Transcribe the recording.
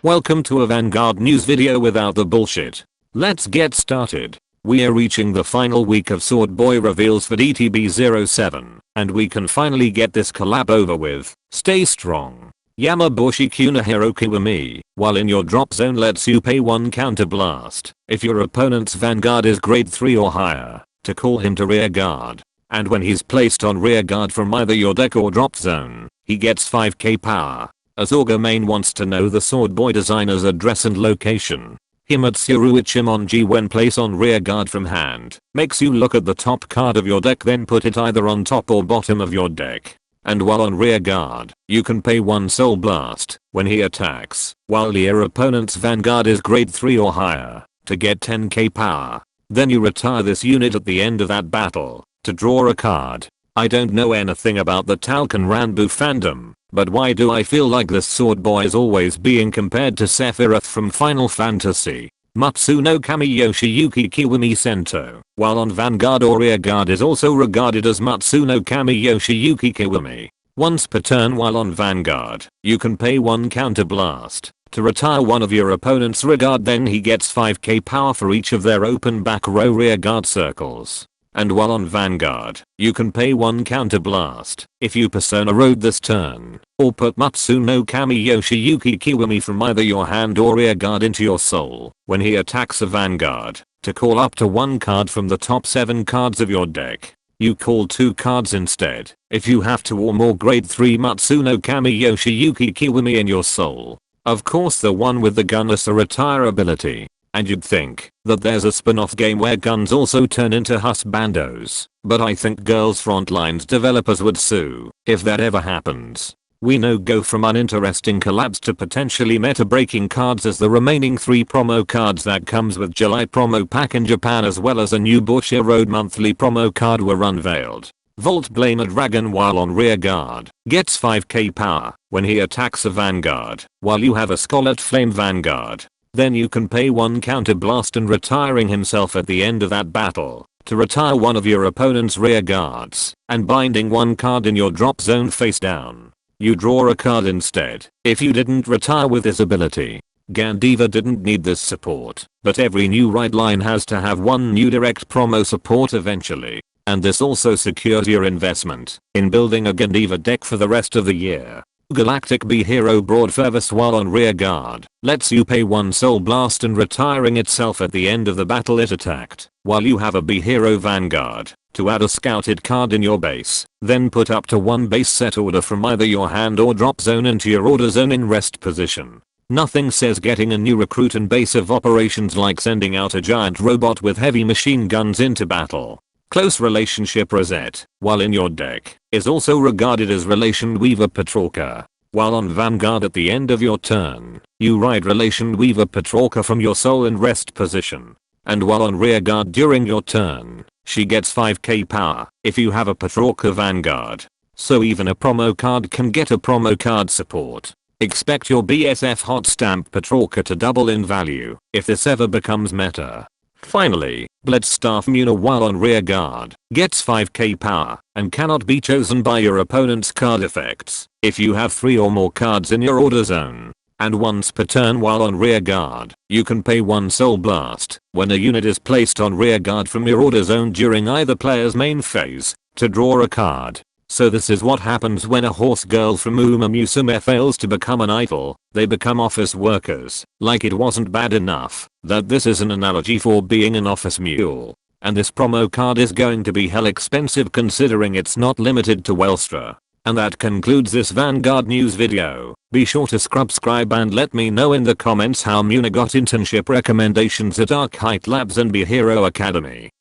Welcome to a Vanguard news video without the bullshit. Let's get started. We are reaching the final week of Sword Boy reveals for DTB07, and we can finally get this collab over with. Stay strong. Yamaboshi Kunihiro Kiwami, while in your drop zone lets you pay 1 counter blast if your opponent's Vanguard is grade 3 or higher, to call him to rear guard. And when he's placed on rear guard from either your deck or drop zone, he gets 5k power. Azorga main wants to know the Sword Boy designer's address and location. Himatsuru Ichimonji when placed on rear guard from hand, makes you look at the top card of your deck then put it either on top or bottom of your deck. And while on rear guard, you can pay 1 soul blast when he attacks, while your opponent's Vanguard is grade 3 or higher, to get 10k power. Then you retire this unit at the end of that battle, to draw a card. I don't know anything about the Talcon Ranbu fandom, but why do I feel like this Sword Boy is always being compared to Sephiroth from Final Fantasy? Matsuno Kamiyoshi Yuki Kiwami Sento, while on Vanguard or rear guard is also regarded as Matsuno Kamiyoshi Yuki Kiwami. Once per turn while on Vanguard, you can pay 1 counter blast to retire one of your opponent's rear guard then he gets 5k power for each of their open back row rear guard circles. And while on Vanguard, you can pay 1 counter blast if you persona road this turn, or put Matsuno Kamiyoshi Yuki Kiwami from either your hand or rear guard into your soul when he attacks a Vanguard, to call up to 1 card from the top 7 cards of your deck. You call 2 cards instead if you have 2 or more grade 3 Matsuno Kamiyoshi Yuki Kiwami in your soul. Of course the one with the gunless retire ability. And you'd think that there's a spin-off game where guns also turn into husbandos, but I think Girls Frontline's developers would sue if that ever happens. We know go from uninteresting collabs to potentially meta-breaking cards as the remaining 3 promo cards that comes with July promo pack in Japan as well as a new Bushiroad monthly promo card were unveiled. Volt Blamer Dragon while on rear guard gets 5k power when he attacks a Vanguard while you have a Scarlet Flame Vanguard. Then you can pay 1 counter blast and retiring himself at the end of that battle to retire one of your opponent's rear guards and binding 1 card in your drop zone face down. You draw a card instead if you didn't retire with this ability. Gandeeva didn't need this support, but every new ride line has to have 1 new direct promo support eventually. And this also secures your investment in building a Gandeeva deck for the rest of the year. Galactic B Hero Broad Fervous while on rear guard lets you pay 1 soul blast and retiring itself at the end of the battle it attacked while you have a B Hero Vanguard to add a scouted card in your base. Then put up to 1 base set order from either your hand or drop zone into your order zone in rest position. Nothing says getting a new recruit and base of operations like sending out a giant robot with heavy machine guns into battle. Close Relationship Rosette, while in your deck, is also regarded as Relation Weaver Petralka. While on Vanguard at the end of your turn, you ride Relation Weaver Petralka from your soul in rest position. And while on rear guard during your turn, she gets 5k power if you have a Petralka Vanguard. So even a promo card can get a promo card support. Expect your BSF hot stamp Petralka to double in value if this ever becomes meta. Finally, Bloodstaff Muna while on rear guard gets 5k power and cannot be chosen by your opponent's card effects if you have 3 or more cards in your order zone. And once per turn while on rear guard, you can pay 1 soul blast when a unit is placed on rear guard from your order zone during either player's main phase to draw a card. So this is what happens when a horse girl from Uma Musume fails to become an idol, they become office workers. Like it wasn't bad enough that this is an analogy for being an office mule. And this promo card is going to be hell expensive considering it's not limited to Welstra. And that concludes this Vanguard news video. Be sure to subscribe and let me know in the comments how Muna got internship recommendations at Arc Height Labs and B Hero Academy.